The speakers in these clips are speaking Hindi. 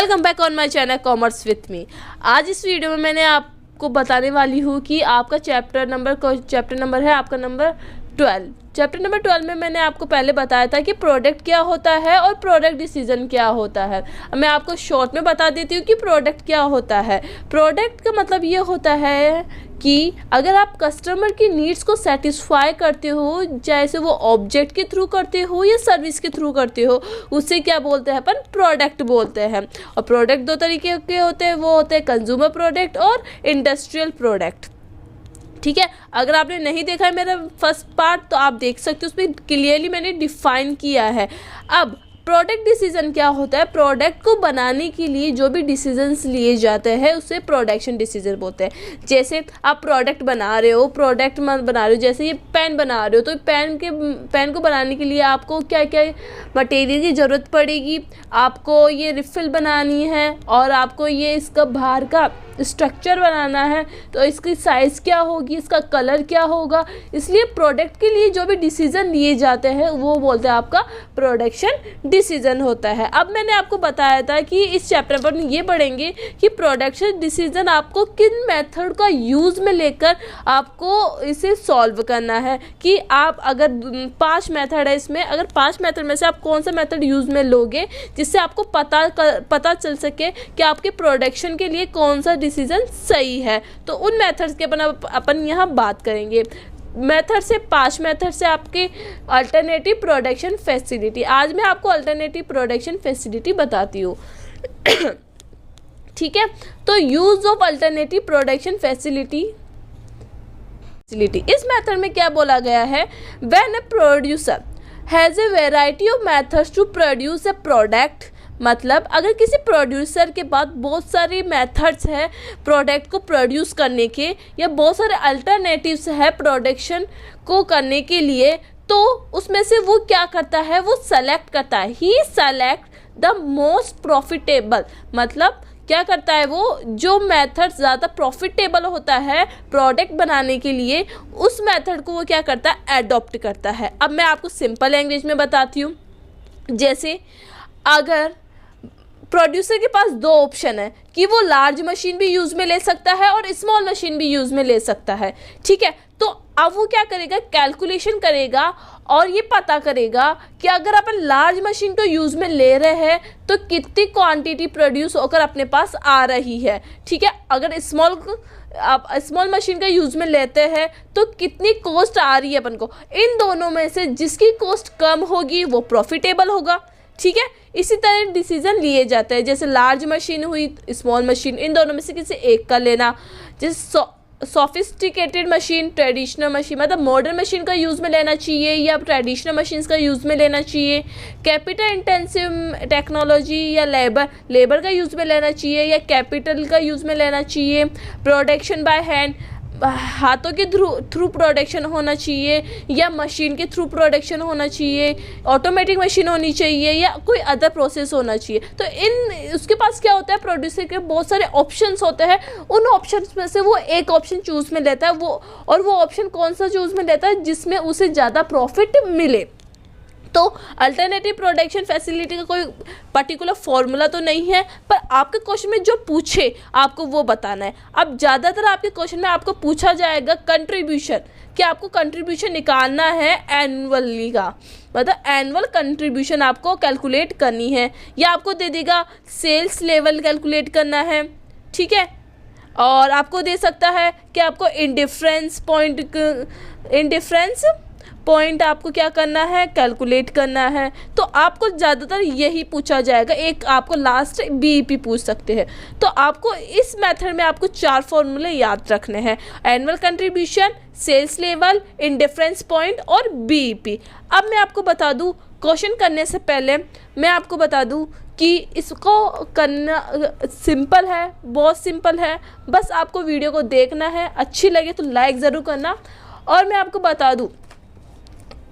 Welcome back on my channel commerce with me. आज इस वीडियो में मैंने आपको बताने वाली हूँ कि आपका चैप्टर नंबर है आपका नंबर 12। चैप्टर नंबर 12 में मैंने आपको पहले बताया था कि प्रोडक्ट क्या होता है और प्रोडक्ट डिसीजन क्या होता है। अब मैं आपको शॉर्ट में बता देती हूँ कि प्रोडक्ट क्या होता है। प्रोडक्ट का मतलब ये होता है कि अगर आप कस्टमर की नीड्स को सेटिस्फाई करते हो, जैसे वो ऑब्जेक्ट के थ्रू करते हो या सर्विस के थ्रू करते हो, उससे क्या बोलते हैं अपन, प्रोडक्ट बोलते हैं। और प्रोडक्ट दो तरीके के होते हैं, वो होते हैं कंज्यूमर प्रोडक्ट और इंडस्ट्रियल प्रोडक्ट। ठीक है, अगर आपने नहीं देखा है मेरा फर्स्ट पार्ट तो आप देख सकते हो, उसमें क्लियरली मैंने डिफाइन किया है। अब प्रोडक्ट डिसीजन क्या होता है, प्रोडक्ट को बनाने के लिए जो भी डिसीजंस लिए जाते हैं उसे प्रोडक्शन डिसीजन बोलते हैं। जैसे आप प्रोडक्ट बना रहे हो, जैसे ये पेन बना रहे हो, तो पेन को बनाने के लिए आपको क्या क्या मटेरियल की ज़रूरत पड़ेगी। आपको ये रिफिल बनानी है और आपको ये इसका बाहर का स्ट्रक्चर बनाना है, तो इसकी साइज़ क्या होगी, इसका कलर क्या होगा। इसलिए प्रोडक्ट के लिए जो भी डिसीज़न लिए जाते हैं वो बोलते हैं आपका प्रोडक्शन डिसीज़न होता है। अब मैंने आपको बताया था कि इस चैप्टर पर ये पढ़ेंगे कि प्रोडक्शन डिसीज़न आपको किन मेथड का यूज़ में लेकर आपको इसे सॉल्व करना है। कि आप अगर 5 मेथड है इसमें, अगर 5 मेथड में से आप कौन सा मेथड यूज़ में लोगे जिससे आपको पता चल सके कि आपके प्रोडक्शन के लिए कौन सा डिसीजन सही है। तो उन मेथड्स के अपन यहाँ बात करेंगे। मेथड से 5 मेथड से आपके अल्टरनेटिव प्रोडक्शन फैसिलिटी। आज मैं आपको अल्टरनेटिव प्रोडक्शन फैसिलिटी बताती हूँ। ठीक है, तो use of alternative production facility. इस मेथड में क्या बोला गया है, when a producer has a variety of methods to produce a product. मतलब अगर किसी प्रोड्यूसर के पास बहुत सारे मेथड्स हैं प्रोडक्ट को प्रोड्यूस करने के, या बहुत सारे अल्टरनेटिव्स है प्रोडक्शन को करने के लिए, तो उसमें से वो क्या करता है, वो सेलेक्ट करता है। ही सेलेक्ट द मोस्ट प्रॉफिटेबल। मतलब क्या करता है, वो जो मेथड ज़्यादा प्रॉफिटेबल होता है प्रोडक्ट बनाने के लिए, उस मेथड को वो क्या करता है, एडॉप्ट करता है। अब मैं आपको सिंपल लैंग्वेज में बताती हूँ। जैसे अगर प्रोड्यूसर के पास 2 ऑप्शन है कि वो लार्ज मशीन भी यूज़ में ले सकता है और स्मॉल मशीन भी यूज़ में ले सकता है। ठीक है, तो अब वो क्या करेगा, कैलकुलेशन करेगा और ये पता करेगा कि अगर अपन लार्ज मशीन को यूज़ में ले रहे हैं तो कितनी क्वांटिटी प्रोड्यूस होकर अपने पास आ रही है। ठीक है, अगर स्मॉल मशीन का यूज़ में लेते हैं तो कितनी कॉस्ट आ रही है अपन को। इन दोनों में से जिसकी कॉस्ट कम होगी वो प्रॉफिटेबल होगा। ठीक है, इसी तरह डिसीजन लिए जाते हैं। जैसे लार्ज मशीन हुई, स्मॉल मशीन, इन दोनों में से किसी एक का लेना। जैसे सोफिस्टिकेटेड मशीन, ट्रेडिशनल मशीन, मतलब मॉडर्न मशीन का यूज़ में लेना चाहिए या ट्रेडिशनल मशीन्स का यूज़ में लेना चाहिए। कैपिटल इंटेंसिव टेक्नोलॉजी या लेबर का यूज़ में लेना चाहिए या कैपिटल का यूज़ में लेना चाहिए। प्रोडक्शन बाय हैंड, हाथों के थ्रू प्रोडक्शन होना चाहिए या मशीन के थ्रू प्रोडक्शन होना चाहिए। ऑटोमेटिक मशीन होनी चाहिए या कोई अदर प्रोसेस होना चाहिए। तो उसके पास क्या होता है, प्रोड्यूसर के बहुत सारे ऑप्शंस होते हैं। उन ऑप्शंस में से वो एक ऑप्शन चूज़ में लेता है, वो ऑप्शन कौन सा चूज़ में लेता है जिसमें उसे ज़्यादा प्रॉफिट मिले। तो अल्टरनेटिव प्रोडक्शन फैसिलिटी का कोई पर्टिकुलर फॉर्मूला तो नहीं है, पर आपके क्वेश्चन में जो पूछे आपको वो बताना है। अब ज़्यादातर आपके क्वेश्चन में आपको पूछा जाएगा कंट्रीब्यूशन, कि आपको कंट्रीब्यूशन निकालना है एनुअली का, मतलब एनुअल कंट्रीब्यूशन आपको कैलकुलेट करनी है, या आपको दे देगा सेल्स लेवल कैलकुलेट करना है। ठीक है, और आपको दे सकता है कि आपको इंडिफरेंस पॉइंट आपको क्या करना है, कैलकुलेट करना है। तो आपको ज़्यादातर यही पूछा जाएगा। एक आपको लास्ट बीईपी पूछ सकते हैं। तो आपको इस मेथड में आपको 4 फॉर्मूले याद रखने हैं, annual contribution, sales level, indifference point और बीईपी। अब मैं आपको बता दूं, क्वेश्चन करने से पहले मैं आपको बता दूं कि इसको करना सिंपल है, बहुत सिंपल है। बस आपको वीडियो को देखना है, अच्छी लगे तो लाइक ज़रूर करना। और मैं आपको बता दूं,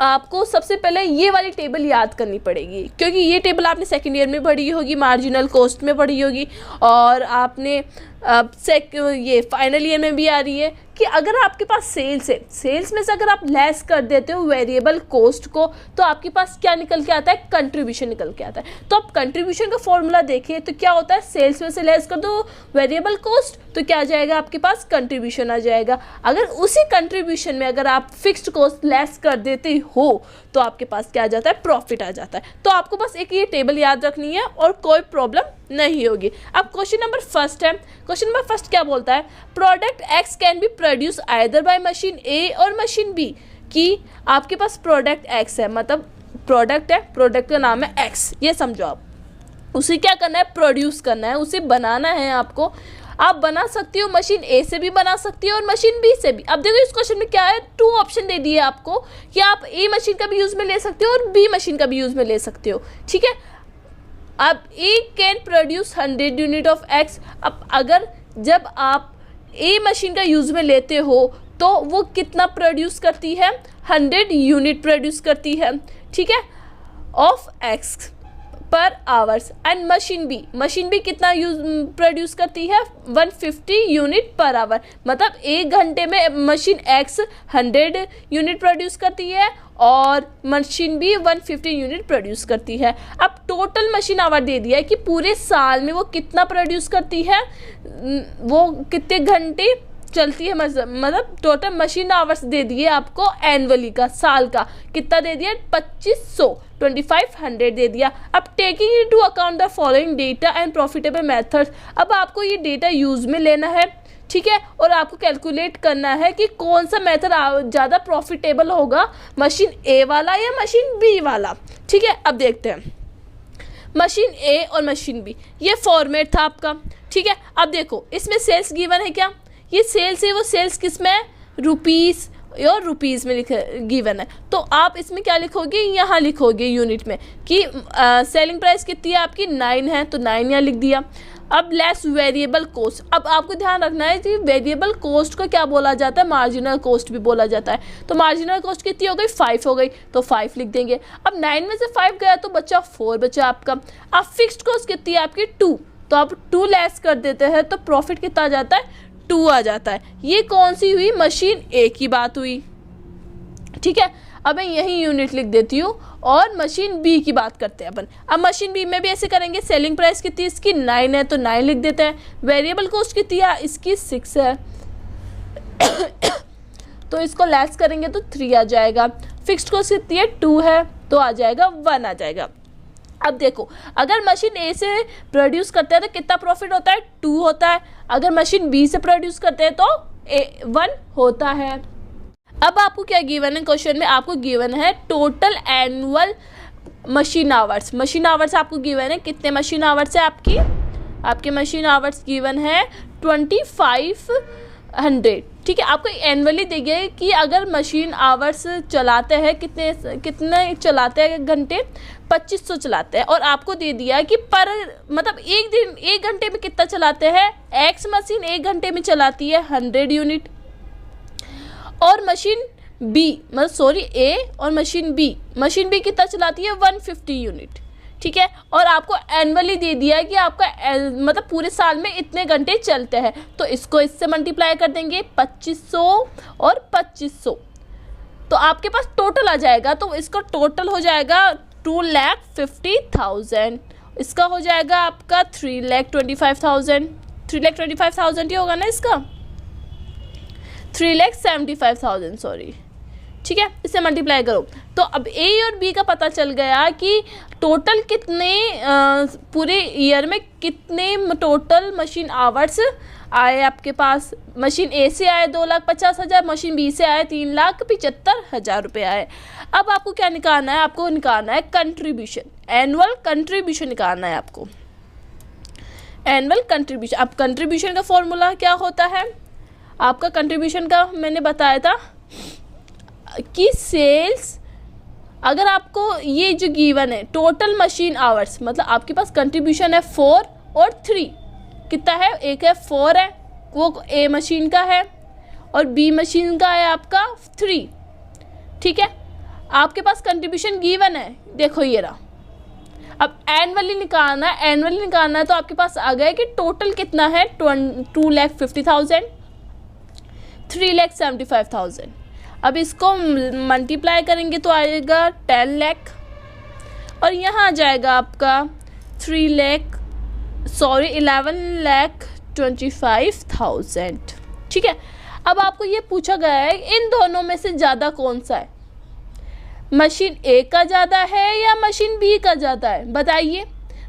आपको सबसे पहले ये वाली टेबल याद करनी पड़ेगी, क्योंकि ये टेबल आपने सेकेंड ईयर में पढ़ी होगी, मार्जिनल कॉस्ट में पढ़ी होगी, और आपने ये फाइनल ईयर में भी आ रही है कि अगर आपके पास सेल्स है, सेल्स में से अगर आप लेस कर देते हो वेरिएबल कॉस्ट को, तो आपके पास क्या निकल के आता है, कंट्रीब्यूशन निकल के आता है। तो आप कंट्रीब्यूशन का फॉर्मूला देखिए तो क्या होता है, सेल्स में से लेस कर दो वेरिएबल कॉस्ट तो क्या आ जाएगा, आपके पास कंट्रीब्यूशन आ जाएगा। अगर उसी कंट्रीब्यूशन में अगर आप फिक्स्ड कॉस्ट लेस कर देते हो तो आपके पास क्या आ जाता है, प्रॉफिट आ जाता है। तो आपको बस एक ये टेबल याद रखनी है और कोई प्रॉब्लम नहीं होगी। अब क्वेश्चन नंबर फर्स्ट है, क्वेश्चन नंबर फर्स्ट क्या बोलता है, product X can be produce either by machine A और मशीन बी। कि आपके पास प्रोडक्ट एक्स है, मतलब प्रोडक्ट है, प्रोडक्ट का नाम है एक्स, ये समझो आप, उसे क्या करना है, प्रोड्यूस करना है, उसे बनाना है आपको। आप बना सकती हो मशीन ए से भी बना सकती हो और मशीन बी से भी। अब देखो इस क्वेश्चन में क्या है, 2 ऑप्शन दे दिए आपको कि आप ए मशीन का भी यूज़ में ले सकते हो और बी मशीन का भी यूज़ में ले सकते हो, ठीक है। अब A can produce 100 unit of X. अब अगर जब आप ए मशीन का यूज़ में लेते हो तो वो कितना प्रोड्यूस करती है, 100 यूनिट प्रोड्यूस करती है, ठीक है, of X per hours. And machine B कितना प्रोड्यूस करती है, 150 यूनिट पर आवर। मतलब 1 घंटे में मशीन एक्स 100 यूनिट प्रोड्यूस करती है और मशीन बी 150 यूनिट प्रोड्यूस करती है। अब टोटल मशीन आवर दे दिया है कि पूरे साल में वो कितना प्रोड्यूस करती है, वो कितने घंटे चलती है, मतलब टोटल मशीन आवर्स दे दिए आपको एनुअली का, साल का कितना दे दिया, 2500 दे दिया। अब taking into account the following data and profitable methods. अब आपको ये डेटा यूज में लेना है, ठीक है, और आपको कैलकुलेट करना है कि कौन सा मेथड ज़्यादा प्रॉफिटेबल होगा, मशीन ए वाला या मशीन बी वाला, ठीक है। अब देखते हैं मशीन ए और मशीन बी, ये फॉर्मेट था आपका, ठीक है। अब देखो इसमें सेल्स गिवन है, क्या ये सेल्स है, वो सेल्स किस में है, रुपीस और रुपीज़ में गिवन है। तो आप इसमें क्या लिखोगे, यहाँ लिखोगे यूनिट में कि सेलिंग प्राइस कितनी है आपकी, 9 है, तो 9 यहाँ लिख दिया। अब लेस वेरिएबल कॉस्ट। अब आपको ध्यान रखना है कि वेरिएबल कॉस्ट को क्या बोला जाता है, मार्जिनल कॉस्ट भी बोला जाता है। तो मार्जिनल कॉस्ट कितनी हो गई, 5 हो गई, तो 5 लिख देंगे। अब 9 में से 5 गया तो बचा 4 बचा आपका। अब फिक्स्ड कॉस्ट कितनी है आपकी, 2, तो आप 2 लेस कर देते हैं तो प्रॉफिट कितना आ जाता है, 2 आ जाता है। ये कौन सी हुई, मशीन ए की बात हुई, ठीक है। अब मैं यही यूनिट लिख देती हूँ और मशीन बी की बात करते हैं अपन। अब मशीन बी में भी ऐसे करेंगे, सेलिंग प्राइस कितनी इसकी 9 है, तो 9 लिख देते हैं। वेरिएबल कॉस्ट कितनी है इसकी, 6 है तो इसको लेस करेंगे तो 3 आ जाएगा। फिक्स्ड कॉस्ट कितनी है, 2 है, तो आ जाएगा 1 आ जाएगा। अब देखो अगर मशीन ए से प्रोड्यूस करते हैं तो कितना प्रॉफिट होता है, 2 होता है। अगर मशीन बी से प्रोड्यूस करते हैं तो 1 होता है। अब आपको क्या गिवन है, क्वेश्चन में आपको गिवन है total annual machine hours. Machine hours आपको गिवन है, कितने मशीन आवर्स है आपके मशीन आवर्स गिवन है 2500, ठीक है। आपको एनुअली देखिए कि अगर मशीन आवर्स चलाते हैं कितने चलाते हैं घंटे, 2500 चलाते हैं। और आपको दे दिया कि पर मतलब एक घंटे में कितना चलाते हैं, एक्स मशीन 1 घंटे में चलाती है 100 यूनिट, और मशीन बी मतलब सॉरी ए और मशीन बी कितना चलाती है, 150 यूनिट, ठीक है। और आपको एनुअली दे दिया है कि आपका मतलब पूरे साल में इतने घंटे चलते हैं, तो इसको इससे मल्टीप्लाई कर देंगे 2500 और 2500, तो आपके पास टोटल आ जाएगा। तो इसका टोटल हो जाएगा 2,50,000, इसका हो जाएगा आपका 3,25,000 ही होगा ना, इसका 3,75,000 सॉरी, ठीक है। इसे मल्टीप्लाई करो तो अब ए और बी का पता चल गया कि टोटल कितने पूरे ईयर में कितने टोटल मशीन आवर्स आए आपके पास। मशीन ए से आए 2,50,000, मशीन बी से आए 3,75,000 रुपये आए। अब आपको क्या निकालना है, आपको निकालना है कंट्रीब्यूशन, एनुअल कंट्रीब्यूशन निकालना है आपको, एनुअल कंट्रीब्यूशन। अब कंट्रीब्यूशन का फॉर्मूला क्या होता है आपका, कंट्रीब्यूशन का मैंने बताया था कि सेल्स, अगर आपको ये जो गिवन है टोटल मशीन आवर्स, मतलब आपके पास कंट्रीब्यूशन है 4 और 3, कितना है, एक है 4 है, वो ए मशीन का है, और बी मशीन का है आपका 3, ठीक है। आपके पास कंट्रीब्यूशन गिवन है, देखो ये रहा। अब एनुअली निकालना है तो आपके पास आ गया कि टोटल कितना है 2,50,000 3,75,000। अब इसको मल्टीप्लाई करेंगे तो आएगा 10 लाख, और यहाँ आ जाएगा आपका 11,25,000। ठीक है। अब आपको ये पूछा गया है इन दोनों में से ज़्यादा कौन सा है, मशीन ए का ज़्यादा है या मशीन बी का ज़्यादा है, बताइए।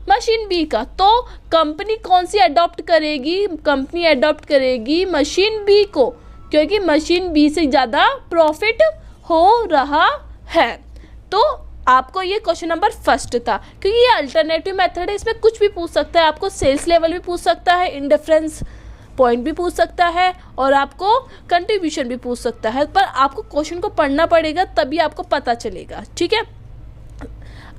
मशीन बी का, तो कंपनी कौन सी अडॉप्ट करेगी, कंपनी अडॉप्ट करेगी मशीन बी को, क्योंकि मशीन बी से ज़्यादा प्रॉफिट हो रहा है। तो आपको ये क्वेश्चन नंबर फर्स्ट था, क्योंकि ये अल्टरनेटिव मेथड है, इसमें कुछ भी पूछ सकता है, आपको सेल्स लेवल भी पूछ सकता है, इंडिफरेंस पॉइंट भी पूछ सकता है, और आपको कंट्रीब्यूशन भी पूछ सकता है, पर आपको क्वेश्चन को पढ़ना पड़ेगा तभी आपको पता चलेगा। ठीक है।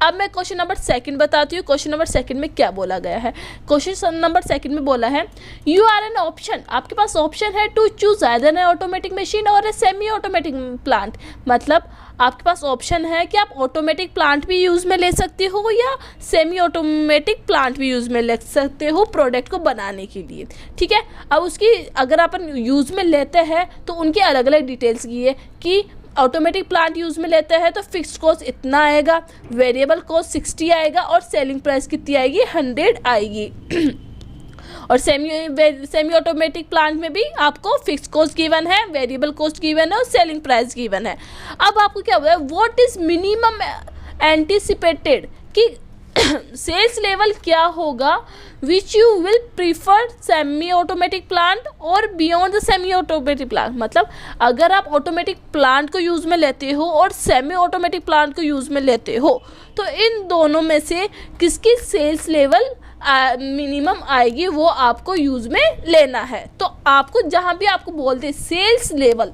अब मैं क्वेश्चन नंबर सेकंड बताती हूँ। क्वेश्चन नंबर सेकंड में क्या बोला गया है। क्वेश्चन नंबर सेकंड में बोला है यू आर एन ऑप्शन, आपके पास ऑप्शन है to choose either an automatic machine और ए सेमी ऑटोमेटिक प्लांट। मतलब आपके पास ऑप्शन है कि आप ऑटोमेटिक प्लांट भी यूज़ में ले सकते हो या सेमी ऑटोमेटिक प्लांट भी यूज़ में ले सकते हो प्रोडक्ट को बनाने के लिए। ठीक है। अब उसकी अगर अपन यूज़ में लेते हैं तो उनकी अलग अलग डिटेल्स की है कि ऑटोमेटिक प्लांट यूज़ में लेते हैं तो फिक्स्ड कॉस्ट इतना आएगा, वेरिएबल कॉस्ट 60 आएगा, और सेलिंग प्राइस कितनी आएगी, 100 आएगी। और सेमी ऑटोमेटिक प्लांट में भी आपको फिक्स कॉस्ट गिवन है, वेरिएबल कॉस्ट गिवन है और सेलिंग प्राइस गिवन है। अब आपको क्या हुआ है, व्हाट इज मिनिमम एंटिसिपेटेड, कि सेल्स लेवल क्या होगा which you will prefer semi automatic plant और beyond the semi automatic plant. मतलब अगर आप ऑटोमेटिक प्लांट को यूज़ में लेते हो और सेमी ऑटोमेटिक प्लांट को यूज़ में लेते हो, तो इन दोनों में से किसकी सेल्स लेवल मिनिमम आएगी वो आपको यूज़ में लेना है। तो आपको जहाँ भी आपको बोल दे सेल्स लेवल,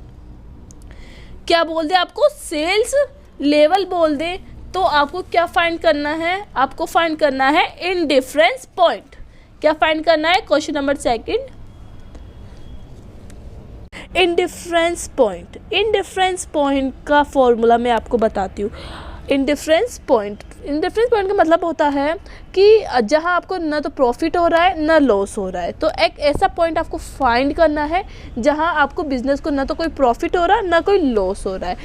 क्या बोल दे, आपको सेल्स लेवल बोल दे, तो आपको क्या फाइंड करना है, आपको फाइंड करना है इंडिफरेंस पॉइंट। क्या फाइंड करना है, question number second, indifference point. Indifference point का फॉर्मूला मैं आपको बताती हूँ। इंडिफरेंस पॉइंट का मतलब होता है कि जहाँ आपको ना तो प्रॉफिट हो रहा है ना लॉस हो रहा है, तो एक ऐसा पॉइंट आपको फाइंड करना है जहाँ आपको बिजनेस को ना तो कोई प्रॉफिट हो रहा है ना कोई लॉस हो रहा है।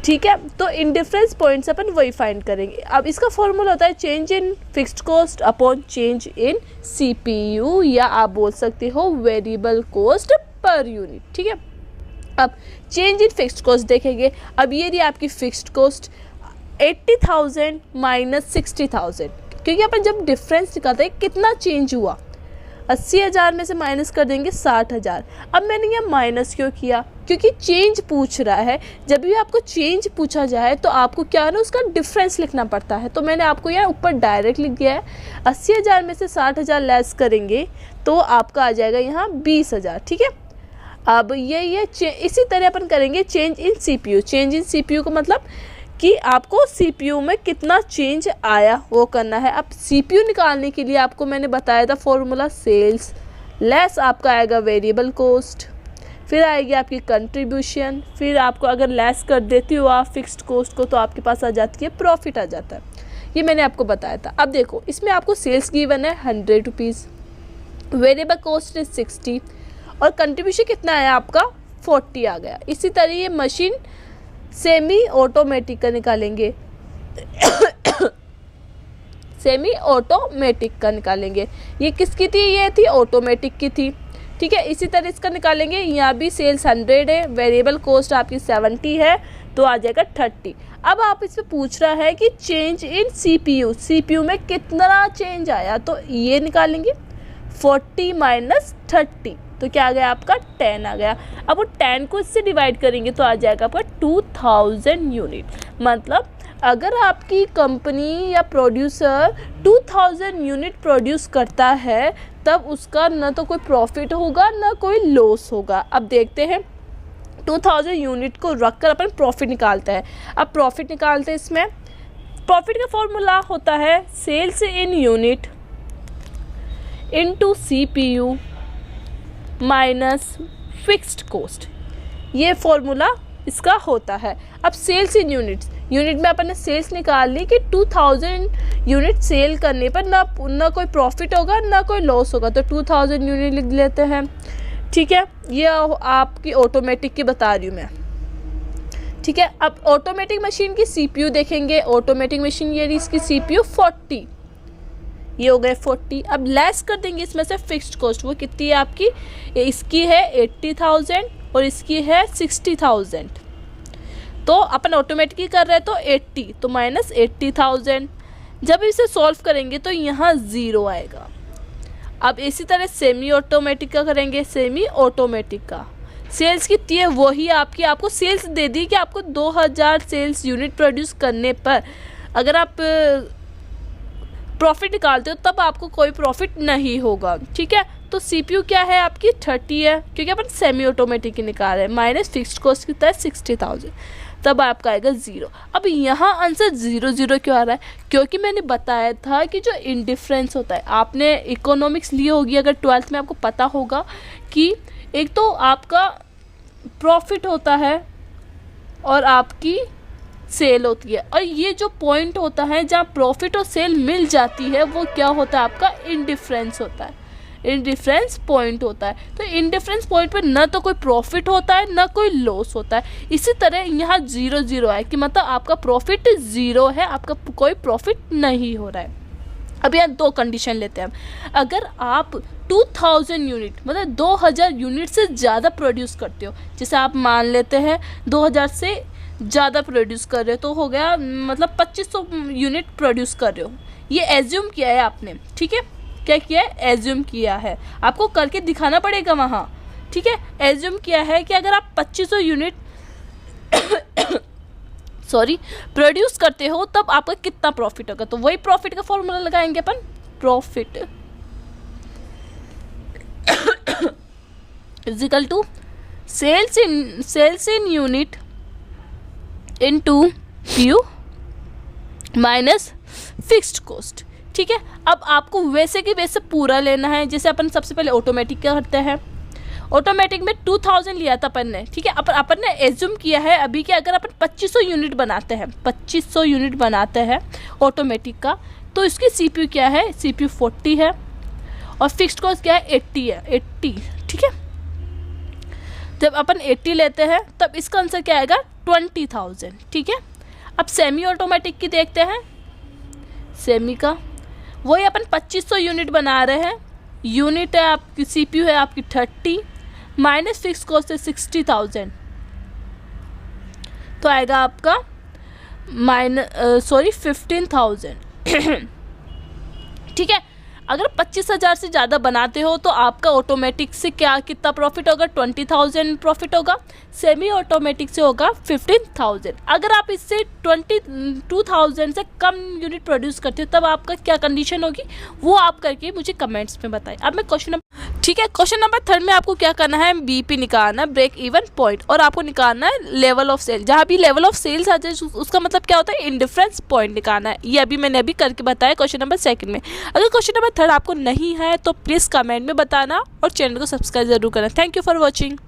ठीक है। तो इंडिफरेंस पॉइंट से अपन वही फाइंड करेंगे। अब इसका फॉर्मूला होता है change in fixed cost upon change in CPU, या आप बोल सकते हो वेरिएबल कॉस्ट पर यूनिट। ठीक है। अब चेंज इन फिक्स्ड कॉस्ट देखेंगे। अब ये रही आपकी फिक्स्ड कॉस्ट 80,000 माइनस 60,000, क्योंकि अपन जब डिफरेंस निकालते हैं कितना चेंज हुआ, 80,000 में से माइनस कर देंगे 60,000। अब मैंने ये माइनस क्यों किया, क्योंकि चेंज पूछ रहा है। जब भी आपको चेंज पूछा जाए तो आपको क्या है ना, उसका डिफरेंस लिखना पड़ता है। तो मैंने आपको यहाँ ऊपर डायरेक्ट लिख दिया है, 80,000 में से 60,000 लेस करेंगे तो आपका आ जाएगा यहाँ 20,000। ठीक है। अब ये इसी तरह अपन करेंगे change in CPU. Change in CPU का मतलब कि आपको सीपीयू में कितना चेंज आया वो करना है। अब सीपीयू निकालने के लिए आपको मैंने बताया था फॉर्मूला सेल्स लेस आपका आएगा वेरिएबल कॉस्ट, फिर आएगी आपकी कंट्रीब्यूशन, फिर आपको अगर लेस कर देती हो आप फिक्स्ड कॉस्ट को तो आपके पास आ जाती है प्रॉफिट आ जाता है। ये मैंने आपको बताया था। अब देखो इसमें आपको सेल्स गिवन है 100 रुपीज़, वेरिएबल कॉस्ट है 60 और कंट्रीब्यूशन कितना आया आपका 40 आ गया। इसी तरह ये मशीन सेमी ऑटोमेटिक का निकालेंगे सेमी ऑटोमेटिक का निकालेंगे। ये किसकी थी, ये थी ऑटोमेटिक की थी। ठीक है। इसी तरह इसका निकालेंगे। यहाँ भी सेल्स 100 है, वेरिएबल कॉस्ट आपकी 70 है, तो आ जाएगा 30। अब आप इसमें पूछ रहा है कि चेंज इन सीपीयू, सीपीयू में कितना चेंज आया, तो ये निकालेंगे 40 माइनस 30, तो क्या आ गया आपका 10 आ गया। अब वो 10 को इससे डिवाइड करेंगे तो आ जाएगा आपका 2000 यूनिट। मतलब अगर आपकी कंपनी या प्रोड्यूसर 2000 यूनिट प्रोड्यूस करता है तब उसका ना तो कोई प्रॉफिट होगा ना कोई लॉस होगा। अब देखते हैं 2000 यूनिट को रख कर अपन प्रॉफिट निकालते हैं। अब प्रॉफिट निकालते हैं, इसमें प्रॉफिट का फॉर्मूला होता है sales in unit into CPU minus fixed cost, ये फॉर्मूला इसका होता है। अब सेल्स इन यूनिट में अपन ने सेल्स निकाल ली कि 2000 यूनिट सेल करने पर ना कोई प्रॉफिट होगा ना कोई लॉस होगा, तो 2000 यूनिट लिख लेते हैं। ठीक है, ये आपकी ऑटोमेटिक की बता रही हूँ मैं। ठीक है, अब ऑटोमेटिक मशीन की सीपीयू देखेंगे। ऑटोमेटिक मशीन ये इसकी सीपीयू 40, ये हो गए 40। अब लेस कर देंगे इसमें से फिक्स्ड कॉस्ट, वो कितनी है आपकी, इसकी है 80,000 और इसकी है 60,000। तो अपन ऑटोमेटिक ही कर रहे हैं तो 80, तो माइनस 80,000। जब इसे सॉल्व करेंगे तो यहाँ 0 आएगा। अब इसी तरह सेमी ऑटोमेटिक का करेंगे। सेमी ऑटोमेटिक का सेल्स कितनी है, वही आपको सेल्स दे दी कि आपको 2000 सेल्स यूनिट प्रोड्यूस करने पर अगर आप प्रॉफिट निकालते हो तब आपको कोई प्रॉफिट नहीं होगा। ठीक है, तो सीपीयू क्या है आपकी 30 है, क्योंकि अपन सेमी ऑटोमेटिक ही निकाल रहे हैं। माइनस फिक्स्ड कॉस्ट कितना है 60,000, तब आपका आएगा 0। अब यहाँ आंसर 0 0 क्यों आ रहा है, क्योंकि मैंने बताया था कि जो इंडिफरेंस होता है, आपने इकोनॉमिक्स ली होगी अगर 12th में, आपको पता होगा कि एक तो आपका प्रॉफिट होता है और आपकी सेल होती है, और ये जो पॉइंट होता है जहाँ प्रॉफिट और सेल मिल जाती है वो क्या होता है आपका इंडिफरेंस होता है, इंडिफरेंस पॉइंट होता है। तो इंडिफरेंस पॉइंट पे ना तो कोई प्रॉफिट होता है ना कोई लॉस होता है। इसी तरह यहाँ 0 0 है कि मतलब आपका प्रॉफिट 0 है, आपका कोई प्रॉफिट नहीं हो रहा है। अब यहाँ 2 कंडीशन लेते हैं हम। अगर आप 2000 यूनिट मतलब 2000 यूनिट से ज़्यादा प्रोड्यूस करते हो, जैसे आप मान लेते हैं 2000 से ज़्यादा प्रोड्यूस कर रहे हो, तो हो गया मतलब 2500 यूनिट प्रोड्यूस कर रहे हो, ये एज्यूम किया है आपने। ठीक है, क्या किया है, एज्यूम किया है, आपको करके दिखाना पड़ेगा वहाँ। ठीक है, एज्यूम किया है कि अगर आप 2500 यूनिट प्रोड्यूस करते हो तब आपका कितना प्रॉफिट होगा। तो वही प्रॉफिट का फॉर्मूला लगाएंगे अपन, profit is equal to sales in unit into PU minus fixed cost. ठीक है, अब आपको वैसे कि वैसे पूरा लेना है। जैसे अपन सबसे पहले ऑटोमेटिक क्या करते हैं, ऑटोमेटिक में 2000 लिया था अपन ने। ठीक है, अपन ने एज्यूम किया है अभी कि अगर अपन 2500 यूनिट बनाते हैं, 2500 यूनिट बनाते हैं ऑटोमेटिक का, तो इसकी सीपीयू क्या है, सीपीयू 40 है और फिक्स्ड कॉस्ट क्या है 80 है, 80। ठीक है, जब अपन 80 लेते हैं तब इसका आंसर क्या आएगा 20,000। ठीक है, अब सेमी ऑटोमेटिक की देखते हैं। सेमी का वही अपन 2500 यूनिट बना रहे हैं, यूनिट है आपकी, सीपीयू है आपकी 30 माइनस फिक्स कॉस्ट है 60,000, तो आएगा आपका 15,000। ठीक है, अगर 25,000 से ज़्यादा बनाते हो तो आपका ऑटोमेटिक से क्या कितना प्रॉफिट होगा, 20,000 प्रॉफिट होगा। सेमी ऑटोमेटिक से होगा 15,000। अगर आप इससे 22,000 से कम यूनिट प्रोड्यूस करते हो तब आपका क्या कंडीशन होगी, वो आप करके मुझे कमेंट्स में बताएं। अब मैं क्वेश्चन नंबर, ठीक है, क्वेश्चन नंबर 3 में आपको क्या करना है, बीपी निकालना है, ब्रेक इवन पॉइंट, और आपको निकालना है लेवल ऑफ सेल। जहाँ भी लेवल ऑफ सेल्स आ जाए उसका मतलब क्या होता है, इंडिफरेंस पॉइंट निकालना है। ये मैंने अभी करके बताया क्वेश्चन नंबर 2 में। अगर क्वेश्चन नंबर 3 आपको नहीं है तो प्लीज़ कमेंट में बताना और चैनल को सब्सक्राइब जरूर करना। Thank you for watching.